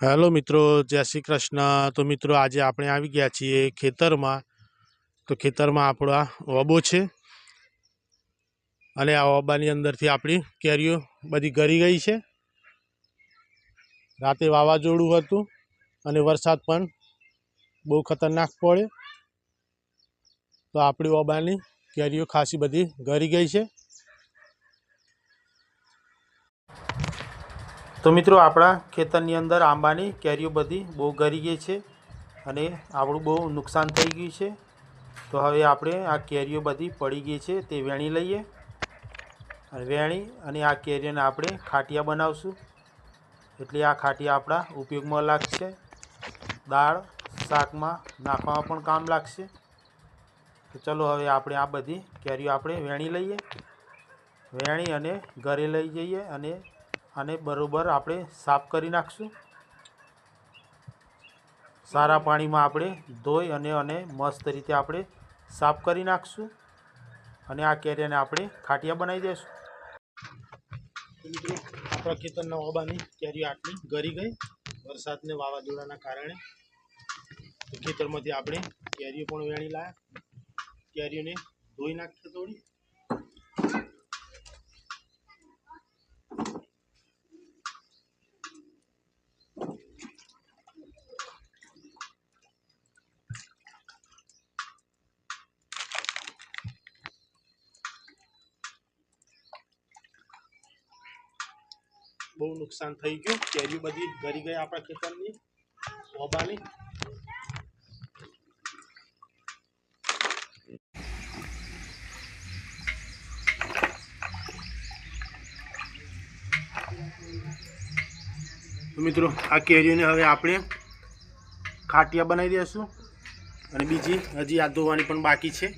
Hello મિત્રો, જય શ્રી કૃષ્ણ। તો મિત્રો આજે આપણે આવી ગયા છીએ ખેતરમાં। તો ખેતરમાં આપણા ઓબો છે અને આ ઓબાની અંદરથી આપણી કેરીઓ બધી ગળી ગઈ છે। રાતે વાવાઝોડું હતું અને વરસાદ પણ બહુ ખતરનાક પડ્યો, તો આપણી ઓબાની કેરીઓ ખાસી બધી ગળી ગઈ છે। તો મિત્રો આપણા ખેતરની અંદર આંબાની કેરીઓ બધી બહુ ગળી ગઈ છે અને આપણું બહુ નુકસાન થઈ ગયું છે। તો હવે આપણે આ કેરીઓ બધી પડી ગઈ છે તે વેણી લઈએ અને વેણી અને આ કેરીઓને આપણે ખાટિયા બનાવશું, એટલે આ ખાટિયા આપણા ઉપયોગમાં લાગશે, દાળ શાકમાં નાખવામાં પણ કામ લાગશે। તો ચલો હવે આપણે આ બધી કેરીઓ આપણે વેણી લઈએ, વેણી અને ઘરે લઈ જઈએ અને બરોબર આપણે સાફ કરી નાખશું। સારા પાણીમાં આપણે ધોઈ અને મસ્ત રીતે આપણે સાફ કરી નાખશું અને આ કેરીને આપણે ખાટિયા બનાવી દઈશું। આપણા ખેતરના ઓબાની કેરીઓ આટલી ગળી ગઈ વરસાદ ને વાવાઝોડાના કારણે। ખેતરમાંથી આપણે કેરીઓ પણ વેણી લાયા, કેરીઓને ધોઈ નાખીએ થોડી। બહુ નુકસાન થઈ ગયું, કેરીઓ બધી ગળી ગઈ આપણા ખેતરની ઓબાની। મિત્રો આ કેરીઓને હવે આપણે ખાટિયા બનાવી દઈશું અને બીજી હજી આ ધોવાની પણ બાકી છે।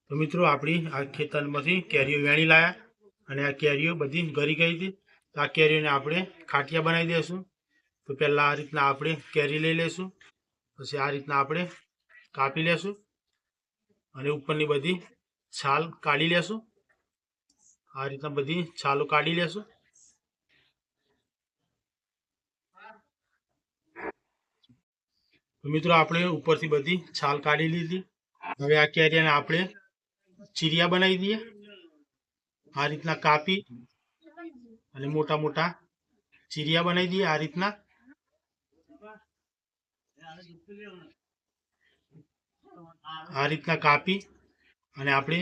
તો મિત્રો આપણી આ ખેતરમાંથી કેરીઓ વેણી લાયા અને આ કેરીઓ બધી ગળી ગઈ હતી, તો આ કેરીઓને આપણે ખાટિયા બનાવી દઈશું। તો પહેલાં આ રીતના આપણે કેરી લઈ લઈશું, પછી આ રીતના આપણે કાપી લેશું અને ઉપરની બધી છાલ કાઢી લેશું। આ રીતના બધી છાલો કાઢી લેશું। તો મિત્રો આપણે ઉપરથી બધી છાલ કાઢી લીધી। હવે આ કેરીને આપણે ચીરિયા બનાવી દઈએ, આ રીતના કાપી અને મોટા મોટા ચીરિયા બનાવી દઈએ। આ રીતના કાપી અને આપણે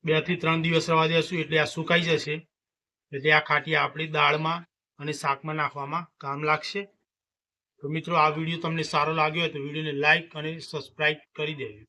2 થી 3 દિવસ રહેવા દઈશું, એટલે આ સુકાઈ જશે, એટલે આ ખાટિયા આપણી દાળમાં અને શાકમાં નાખવામાં કામ લાગશે। તો મિત્રો આ વિડીયો તમને સારો લાગ્યો હોય તો વિડીયોને લાઈક અને સબસ્ક્રાઈબ કરી દેજો।